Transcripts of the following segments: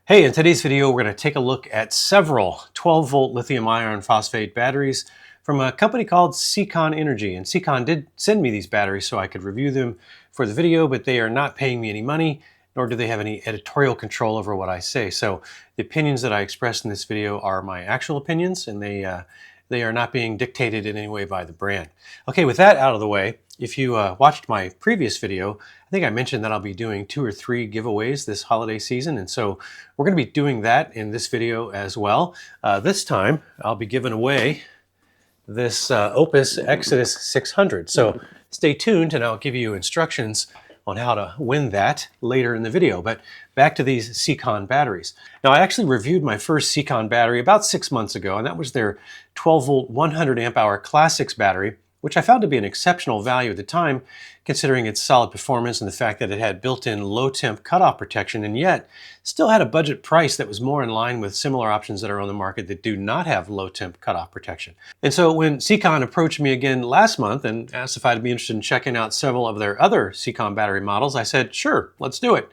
Hey, in today's video, we're going to take a look at several 12-volt lithium iron phosphate batteries from a company called Siekon Energy. And Siekon did send me these batteries so I could review them for the video, but they are not paying me any money, nor do they have any editorial control over what I say. So the opinions that I express in this video are my actual opinions, and they are not being dictated in any way by the brand. Okay, with that out of the way, if you watched my previous video, I think I mentioned that I'll be doing 2 or 3 giveaways this holiday season, and so we're going to be doing that in this video as well. This time, I'll be giving away this Opus Exodus 600. So stay tuned, and I'll give you instructions on how to win that later in the video. But back to these Siekon batteries. Now, I actually reviewed my first Siekon battery about 6 months ago, and that was their 12-volt 100 amp hour Classics battery, which I found to be an exceptional value at the time, considering its solid performance and the fact that it had built-in low-temp cutoff protection, and yet still had a budget price that was more in line with similar options that are on the market that do not have low-temp cutoff protection. And so when Siekon approached me again last month and asked if I'd be interested in checking out several of their other Siekon battery models, I said, sure, let's do it.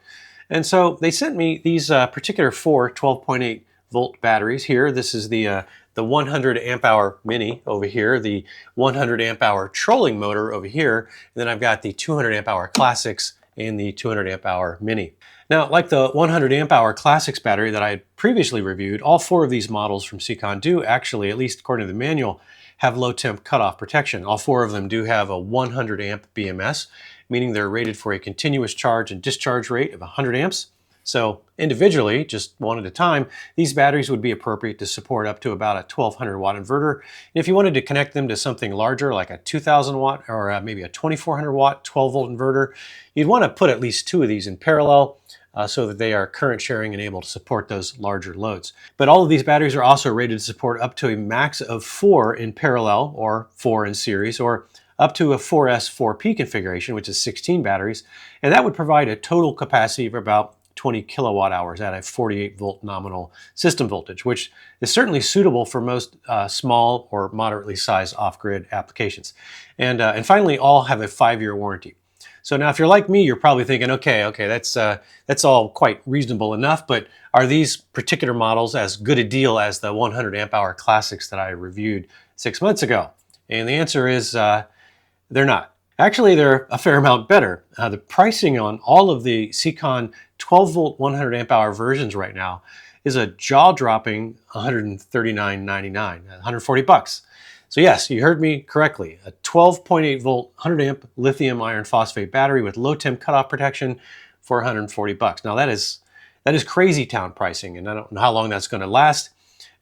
And so they sent me these particular 4 12.8 volt batteries here. This is the 100 amp hour mini over here, the 100 amp hour trolling motor over here, and then I've got the 200 amp hour Classics and the 200 amp hour mini. Now, like the 100 amp hour Classics battery that I had previously reviewed, all 4 of these models from Siekon do actually, at least according to the manual, have low temp cutoff protection. All 4 of them do have a 100 amp BMS, meaning they're rated for a continuous charge and discharge rate of 100 amps. So individually, just one at a time, these batteries would be appropriate to support up to about a 1200 watt inverter. And if you wanted to connect them to something larger, like a 2000 watt or maybe a 2400 watt 12 volt inverter, you'd want to put at least 2 of these in parallel so that they are current sharing and able to support those larger loads. But all of these batteries are also rated to support up to a max of 4 in parallel or 4 in series, or up to a 4S4P configuration, which is 16 batteries. And that would provide a total capacity of about 20 kilowatt hours at a 48 volt nominal system voltage, which is certainly suitable for most small or moderately sized off-grid applications. And finally, all have a 5-year warranty. So now if you're like me, you're probably thinking, okay, that's all quite reasonable enough, but are these particular models as good a deal as the 100 amp hour Classics that I reviewed 6 months ago? And the answer is they're not. Actually, they're a fair amount better. The pricing on all of the Siekon 12 volt 100 amp hour versions right now is a jaw-dropping $139.99, 140 bucks. So yes, you heard me correctly. A 12.8 volt 100 amp lithium iron phosphate battery with low temp cutoff protection for 140 bucks. Now that is crazy town pricing, and I don't know how long that's going to last.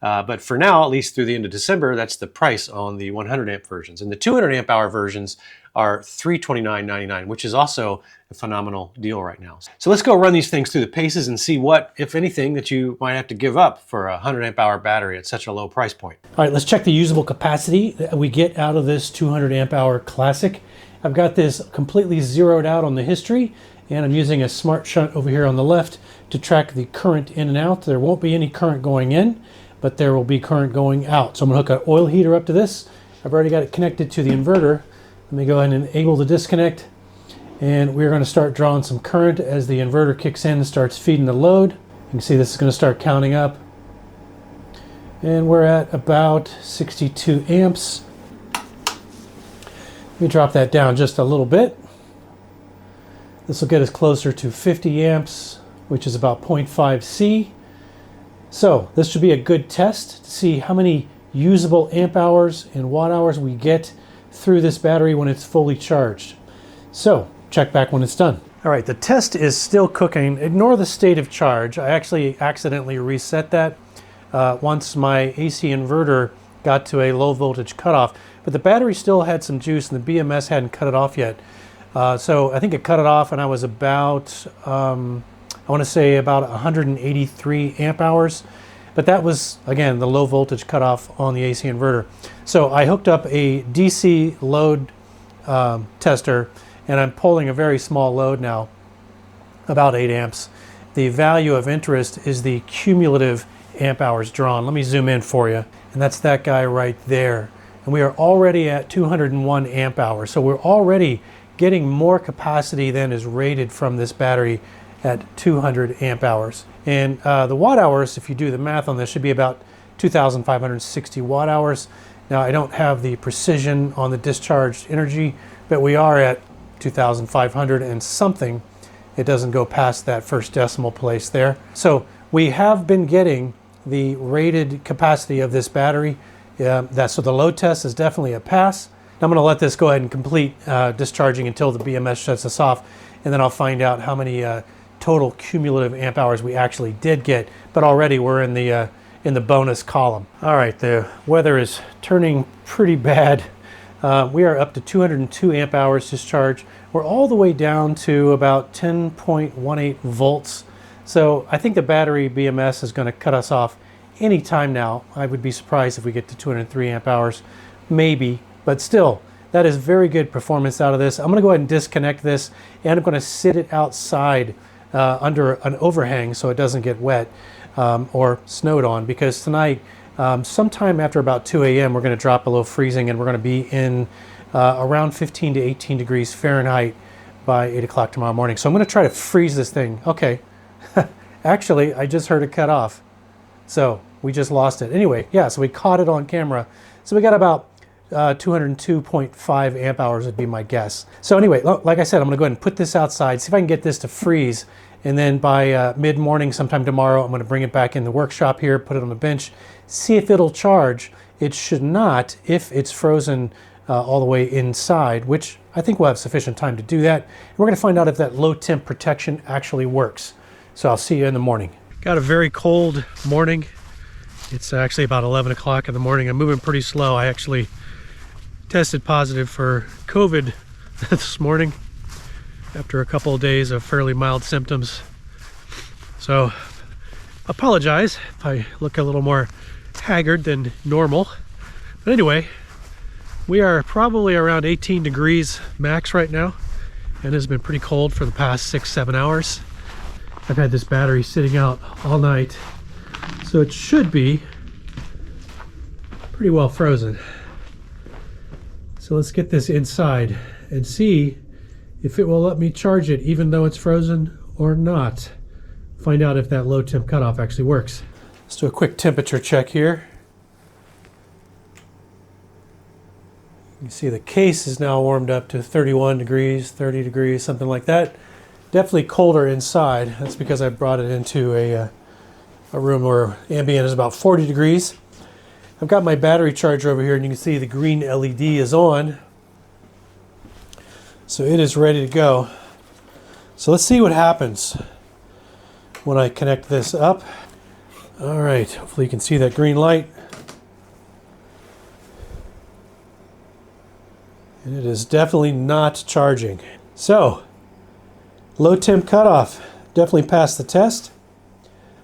But for now, at least through the end of December, that's the price on the 100 amp versions. And the 200 amp hour versions are $329.99, which is also a phenomenal deal right now. So let's go run these things through the paces and see what, if anything, that you might have to give up for a 100 amp hour battery at such a low price point. All right, let's check the usable capacity that we get out of this 200 amp hour Classic. I've got this completely zeroed out on the history, and I'm using a smart shunt over here on the left to track the current in and out. There won't be any current going in, but there will be current going out. So I'm gonna hook an oil heater up to this. I've already got it connected to the inverter. Let me go ahead and enable the disconnect, and we're gonna start drawing some current as the inverter kicks in and starts feeding the load. You can see this is gonna start counting up, and we're at about 62 amps. Let me drop that down just a little bit. This will get us closer to 50 amps, which is about 0.5 C. So this should be a good test to see how many usable amp hours and watt hours we get through this battery when it's fully charged. So check back when it's done. All right, the test is still cooking. Ignore the state of charge. I actually accidentally reset that once my AC inverter got to a low voltage cutoff, but the battery still had some juice and the BMS hadn't cut it off yet. So I think it cut it off and I was about, I want to say about 183 amp hours. But that was, again, the low voltage cutoff on the AC inverter. So I hooked up a DC load tester, and I'm pulling a very small load now, about 8 amps. The value of interest is the cumulative amp hours drawn. Let me zoom in for you. And that's that guy right there. And we are already at 201 amp hours. So we're already getting more capacity than is rated from this battery at 200 amp hours. And the watt hours, if you do the math on this, should be about 2,560 watt hours. Now, I don't have the precision on the discharged energy, but we are at 2,500 and something. It doesn't go past that first decimal place there. So we have been getting the rated capacity of this battery. So the load test is definitely a pass. I'm going to let this go ahead and complete discharging until the BMS shuts us off, and then I'll find out how many total cumulative amp hours we actually did get. But already we're in the bonus column. All right, the weather is turning pretty bad. We are up to 202 amp hours discharge. We're all the way down to about 10.18 volts. So I think the battery BMS is going to cut us off any time now. I would be surprised if we get to 203 amp hours, maybe, but still, that is very good performance out of this. I'm going to go ahead and disconnect this, and I'm going to sit it outside under an overhang so it doesn't get wet or snowed on, because tonight, sometime after about 2 a.m., we're going to drop below freezing, and we're going to be in around 15 to 18 degrees Fahrenheit by 8 o'clock tomorrow morning. So I'm going to try to freeze this thing. Okay. Actually, I just heard it cut off. So we just lost it. Anyway, yeah, so we caught it on camera. So we got about 202.5 amp hours would be my guess. So anyway, like I said, I'm going to go ahead and put this outside, see if I can get this to freeze. And then by mid-morning sometime tomorrow, I'm going to bring it back in the workshop here, put it on the bench, see if it'll charge. It should not if it's frozen all the way inside, which I think we'll have sufficient time to do that. And we're going to find out if that low temp protection actually works. So I'll see you in the morning. Got a very cold morning. It's actually about 11 o'clock in the morning. I'm moving pretty slow. I actually tested positive for COVID this morning after a couple of days of fairly mild symptoms. So apologize if I look a little more haggard than normal. But anyway, we are probably around 18 degrees max right now, and it's been pretty cold for the past 6-7 hours. I've had this battery sitting out all night, so it should be pretty well frozen. So let's get this inside and see if it will let me charge it even though it's frozen or not. Find out if that low temp cutoff actually works. Let's do a quick temperature check here. You can see the case is now warmed up to 31 degrees, 30 degrees, something like that. Definitely colder inside. That's because I brought it into a room where ambient is about 40 degrees. I've got my battery charger over here, and you can see the green LED is on. So it is ready to go. So let's see what happens when I connect this up. All right, hopefully you can see that green light. And it is definitely not charging. So, low temp cutoff, definitely passed the test.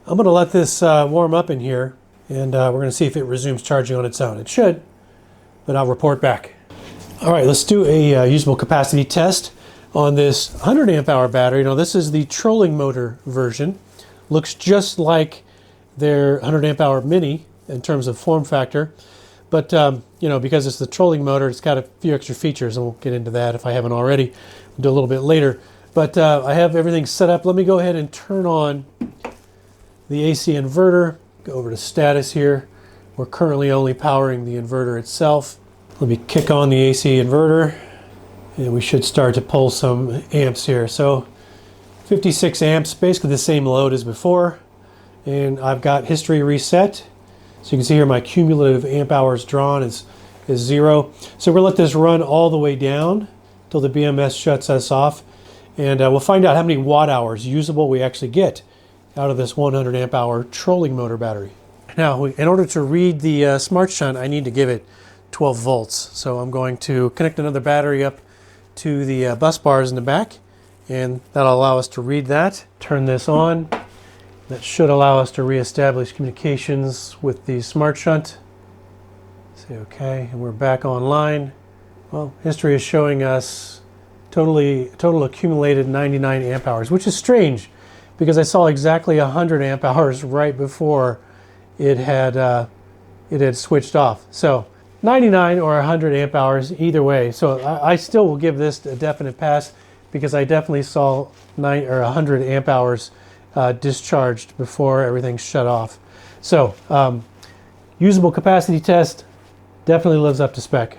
I'm going to let this warm up in here, and we're going to see if it resumes charging on its own. It should, but I'll report back. All right, let's do a usable capacity test on this 100 amp hour battery. Now this is the trolling motor version. Looks just like their 100 amp hour mini in terms of form factor, but you know, because it's the trolling motor, it's got a few extra features, and we'll get into that if I haven't already. We'll do a little bit later. But I have everything set up. Let me go ahead and turn on the AC inverter. Go over to status here. We're currently only powering the inverter itself. Let me kick on the AC inverter, and we should start to pull some amps here. So 56 amps, basically the same load as before. And I've got history reset. So you can see here my cumulative amp hours drawn is 0. So we're going to let this run all the way down till the BMS shuts us off. And we'll find out how many watt hours usable we actually get out of this 100 amp hour trolling motor battery. Now, in order to read the smart shunt, I need to give it 12 volts. So I'm going to connect another battery up to the bus bars in the back, and that'll allow us to read that. Turn this on. That should allow us to reestablish communications with the smart shunt. Say okay, and we're back online. Well, history is showing us total accumulated 99 amp hours, which is strange because I saw exactly 100 amp hours right before it had switched off. So 99 or 100 amp hours either way. So I still will give this a definite pass because I definitely saw 100 amp hours discharged before everything shut off. So usable capacity test definitely lives up to spec.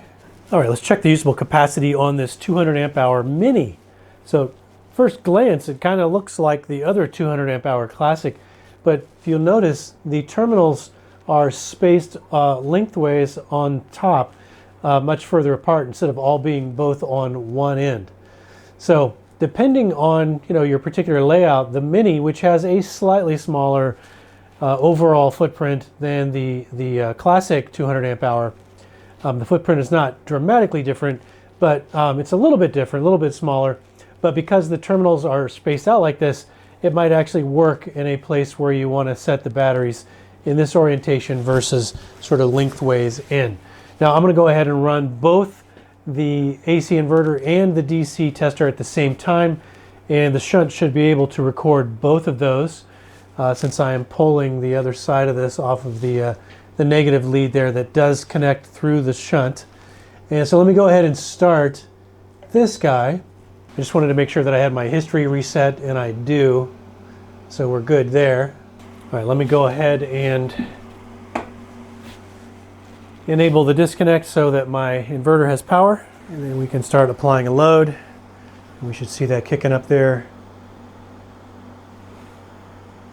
All right, let's check the usable capacity on this 200 amp hour mini. So first glance, it kind of looks like the other 200 amp hour classic, but if you'll notice, the terminals are spaced lengthways on top, much further apart, instead of all being both on one end. So depending on your particular layout, the mini, which has a slightly smaller overall footprint than the classic 200 amp hour, the footprint is not dramatically different, but it's a little bit different, a little bit smaller. But because the terminals are spaced out like this, it might actually work in a place where you want to set the batteries in this orientation versus sort of lengthways in. Now I'm going to go ahead and run both the AC inverter and the DC tester at the same time, and the shunt should be able to record both of those since I am pulling the other side of this off of the negative lead there that does connect through the shunt. And so let me go ahead and start this guy. I just wanted to make sure that I had my history reset, and I do, so we're good there. All right, let me go ahead and enable the disconnect so that my inverter has power, and then we can start applying a load. We should see that kicking up there.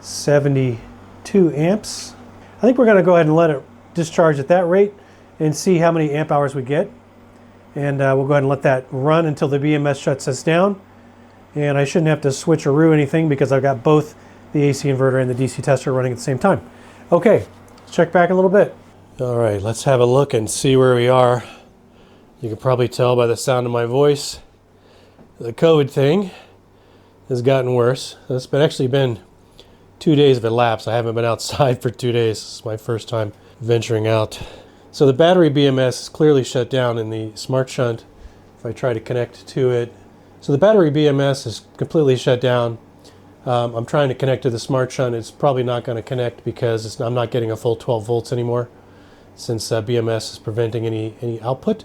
72 amps. I think we're going to go ahead and let it discharge at that rate and see how many amp hours we get. And we'll go ahead and let that run until the BMS shuts us down. And I shouldn't have to switcheroo anything because I've got both the AC inverter and the DC tester running at the same time. Okay, let's check back a little bit. All right, let's have a look and see where we are. You can probably tell by the sound of my voice, the COVID thing has gotten worse. It's actually been 2 days of elapsed. I haven't been outside for 2 days. This is my first time venturing out. So the battery BMS is clearly shut down in the smart shunt. If I try to connect to it. So the battery BMS is completely shut down. I'm trying to connect to the smart shunt. It's probably not going to connect because I'm not getting a full 12 volts anymore, since BMS is preventing any output.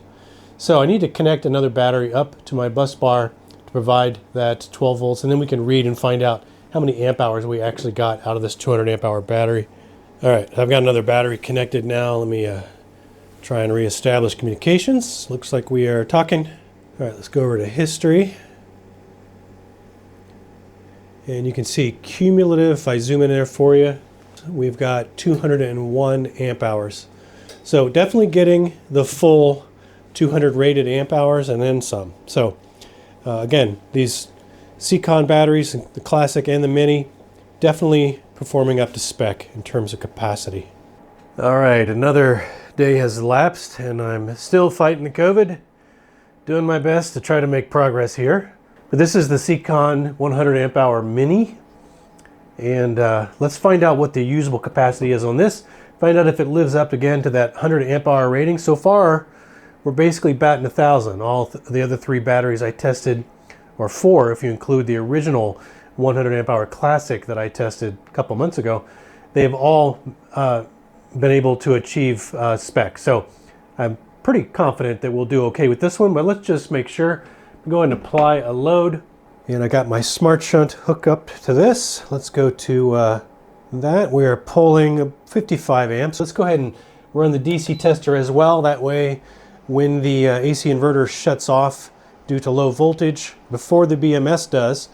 So I need to connect another battery up to my bus bar to provide that 12 volts, and then we can read and find out how many amp hours we actually got out of this 200 amp hour battery. All right, I've got another battery connected now. Let me try and reestablish communications. Looks like we are talking. All right, let's go over to history. And you can see cumulative, if I zoom in there for you, we've got 201 amp hours. So definitely getting the full 200 rated amp hours and then some. So again, these Siekon batteries, the classic and the mini, definitely performing up to spec in terms of capacity. All right, another day has elapsed and I'm still fighting the COVID, doing my best to try to make progress here. But this is the Siekon 100 amp hour mini, and let's find out what the usable capacity is on this. Find out if it lives up again to that 100 amp hour rating. So far, we're basically batting 1,000. All the other three batteries I tested, or four if you include the original 100 amp hour classic that I tested a couple months ago, they've all been able to achieve spec. So I'm pretty confident that we'll do okay with this one, but let's just make sure. Go ahead and apply a load, and I got my smart shunt hooked up to this. Let's go to that. We are pulling 55 amps. Let's go ahead and run the DC tester as well. That way, when the AC inverter shuts off due to low voltage, before the BMS does,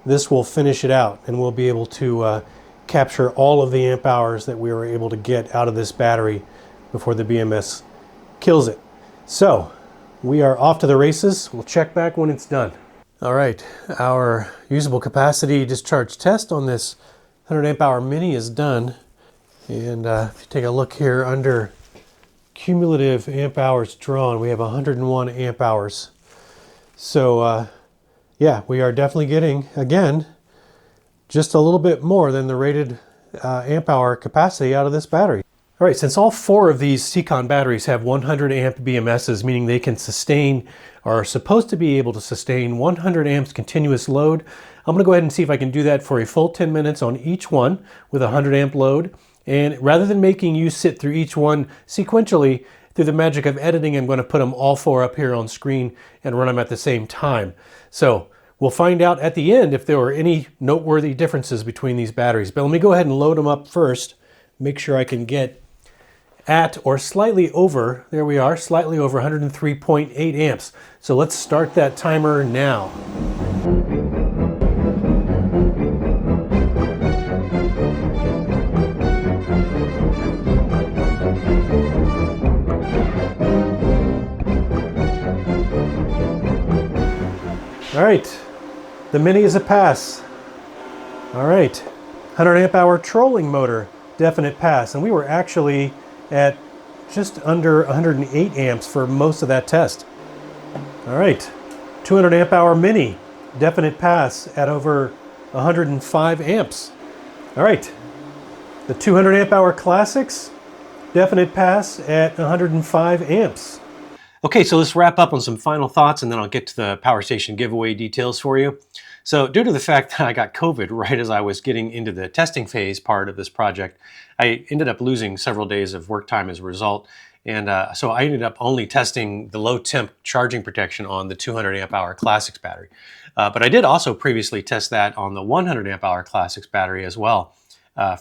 this will finish it out, and we'll be able to capture all of the amp hours that we were able to get out of this battery before the BMS kills it. So we are off to the races. We'll check back when it's done. All right, our usable capacity discharge test on this 100 amp hour mini is done. And if you take a look here under cumulative amp hours drawn, we have 101 amp hours. So yeah, we are definitely getting, again, just a little bit more than the rated amp hour capacity out of this battery. All right, since all four of these Siekon batteries have 100 amp BMSs, meaning they can sustain, or are supposed to be able to sustain 100 amps continuous load, I'm gonna go ahead and see if I can do that for a full 10 minutes on each one with a 100 amp load. And rather than making you sit through each one sequentially, through the magic of editing, I'm gonna put them all four up here on screen and run them at the same time. So We'll find out at the end if there were any noteworthy differences between these batteries. But let me go ahead and load them up first. Make sure I can get at or slightly over, there we are, slightly over 103.8 amps. So let's start that timer now. All right, the Mini is a pass. All right, 100 amp hour trolling motor, definite pass. And we were actually at just under 108 amps for most of that test. All right, 200 amp hour Mini, definite pass at over 105 amps. All right, the 200 amp hour Classics, definite pass at 105 amps. Okay, so let's wrap up on some final thoughts and then I'll get to the power station giveaway details for you. So due to the fact that I got COVID right as I was getting into the testing phase part of this project, I ended up losing several days of work time as a result. And so I ended up only testing the low temp charging protection on the 200 amp hour Classics battery. But I did also previously test that on the 100 amp hour Classics battery as well.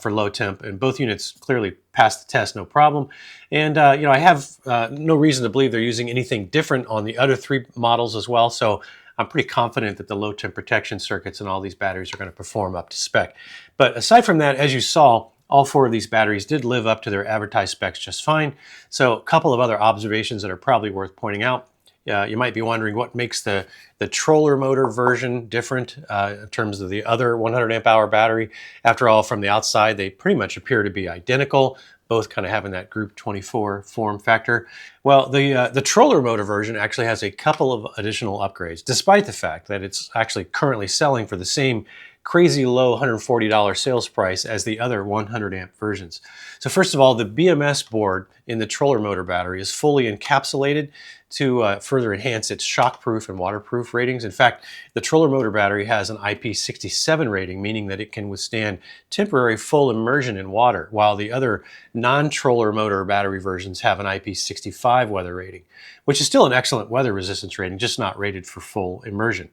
For low temp, and both units clearly passed the test, no problem. And I have no reason to believe they're using anything different on the other three models as well. So I'm pretty confident that the low temp protection circuits and all these batteries are going to perform up to spec. But aside from that, as you saw, all four of these batteries did live up to their advertised specs just fine. So a couple of other observations that are probably worth pointing out. You might be wondering what makes the troller motor version different in terms of the other 100 amp hour battery. After all, from the outside, they pretty much appear to be identical, both kind of having that Group 24 form factor. Well, the troller motor version actually has a couple of additional upgrades, despite the fact that it's actually currently selling for the same crazy low $140 sales price as the other 100 amp versions. So first of all, the BMS board in the troller motor battery is fully encapsulated to further enhance its shockproof and waterproof ratings. In fact, the troller motor battery has an IP67 rating, meaning that it can withstand temporary full immersion in water, while the other non-troller motor battery versions have an IP65 weather rating, which is still an excellent weather resistance rating, just not rated for full immersion.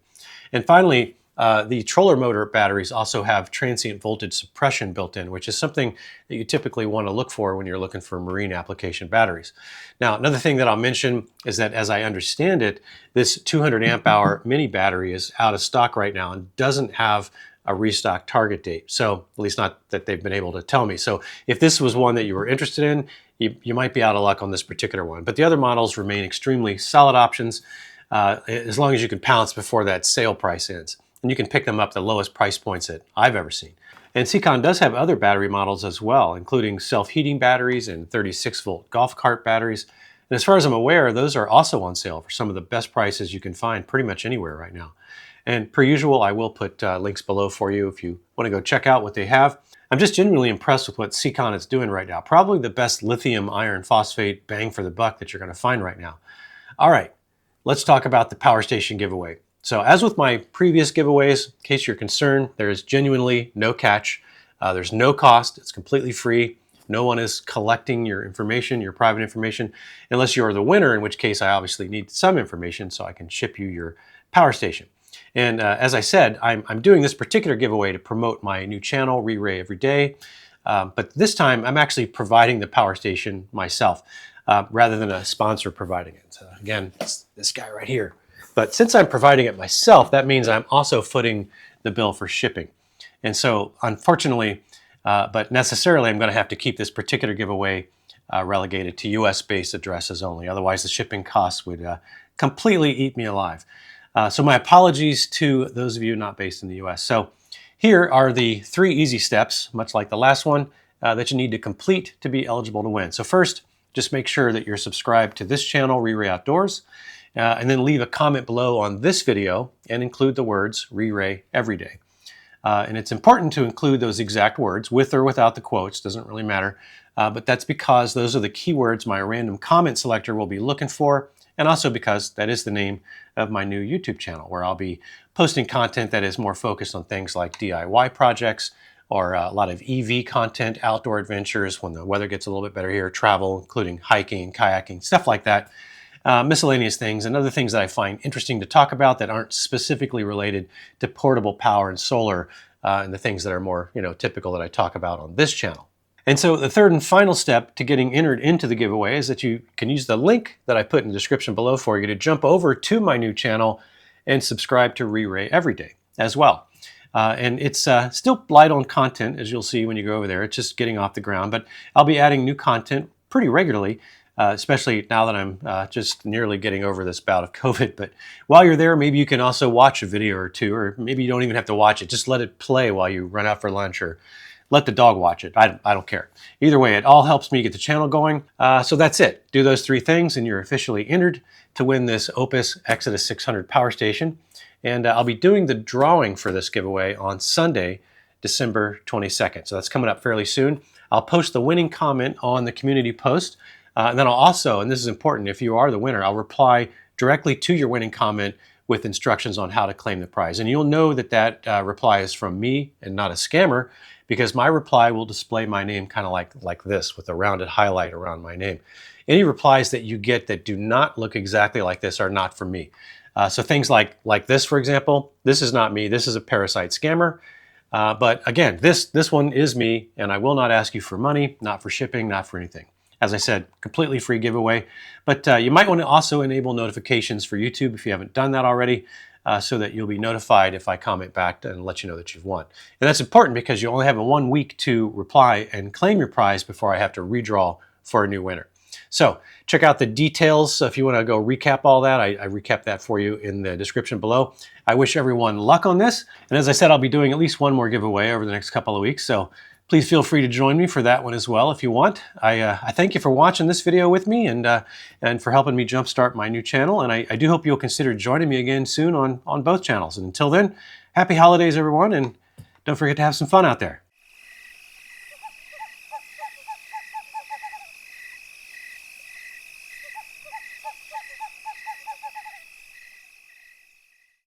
And finally, the troller motor batteries also have transient voltage suppression built in, which is something that you typically want to look for when you're looking for marine application batteries. Now, another thing that I'll mention is that, as I understand it, this 200 amp hour mini battery is out of stock right now and doesn't have a restock target date. So at least not that they've been able to tell me. So if this was one that you were interested in, you might be out of luck on this particular one. But the other models remain extremely solid options as long as you can pounce before that sale price ends. And you can pick them up the lowest price points that I've ever seen. And Siekon does have other battery models as well, including self-heating batteries and 36-volt golf cart batteries. And as far as I'm aware, those are also on sale for some of the best prices you can find pretty much anywhere right now. And per usual, I will put links below for you if you want to go check out what they have. I'm just genuinely impressed with what Siekon is doing right now. Probably the best lithium iron phosphate bang for the buck that you're going to find right now. All right, let's talk about the power station giveaway. So as with my previous giveaways, in case you're concerned, there is genuinely no catch. There's no cost. It's completely free. No one is collecting your information, your private information, unless you're the winner, in which case I obviously need some information so I can ship you your power station. And as I said, I'm doing this particular giveaway to promote my new channel, Re-Ray Every Day. But this time, I'm actually providing the power station myself, rather than a sponsor providing it. So again, it's this guy right here. But since I'm providing it myself, that means I'm also footing the bill for shipping. And so unfortunately, but necessarily, I'm going to have to keep this particular giveaway relegated to US-based addresses only. Otherwise, the shipping costs would completely eat me alive. So my apologies to those of you not based in the US. So here are the 3 easy steps, much like the last one, that you need to complete to be eligible to win. So first, just make sure that you're subscribed to this channel, Re-Ray Outdoors. And then leave a comment below on this video and include the words Re-Ray Every Day. And it's important to include those exact words, with or without the quotes, doesn't really matter. But that's because those are the keywords my random comment selector will be looking for, and also because that is the name of my new YouTube channel, where I'll be posting content that is more focused on things like DIY projects, or a lot of EV content, outdoor adventures when the weather gets a little bit better here, travel, including hiking, kayaking, stuff like that. miscellaneous things and other things that I find interesting to talk about that aren't specifically related to portable power and solar and the things that are more typical that I talk about on this channel. And so the third and final step to getting entered into the giveaway is that you can use the link that I put in the description below for you to jump over to my new channel and subscribe to Re-Ray Every Day as well. And it's still light on content, as you'll see when you go over there. It's just getting off the ground, but I'll be adding new content pretty regularly, especially now that I'm just nearly getting over this bout of COVID. But while you're there, maybe you can also watch a video or two, or maybe you don't even have to watch it. Just let it play while you run out for lunch, or let the dog watch it. I don't care. Either way, it all helps me get the channel going. So that's it. Do those three things and you're officially entered to win this Opus Exodus 600 power station. And I'll be doing the drawing for this giveaway on Sunday, December 22nd. So that's coming up fairly soon. I'll post the winning comment on the community post. And then I'll also, and this is important, if you are the winner, I'll reply directly to your winning comment with instructions on how to claim the prize. And you'll know that that reply is from me and not a scammer, because my reply will display my name kind of like this, with a rounded highlight around my name. Any replies that you get that do not look exactly like this are not from me. So things like this, for example, this is not me. This is a parasite scammer. But again, this one is me, and I will not ask you for money, not for shipping, not for anything. As I said, completely free giveaway. But you might want to also enable notifications for YouTube if you haven't done that already, so that you'll be notified if I comment back and let you know that you've won. And that's important because you only have 1 week to reply and claim your prize before I have to redraw for a new winner. So check out the details if you want to go recap all that. I recap that for you in the description below. I wish everyone luck on this. And as I said, I'll be doing at least one more giveaway over the next couple of weeks. So please feel free to join me for that one as well if you want. I thank you for watching this video with me and for helping me jumpstart my new channel. And I do hope you'll consider joining me again soon on both channels. And until then, happy holidays, everyone. And don't forget to have some fun out there.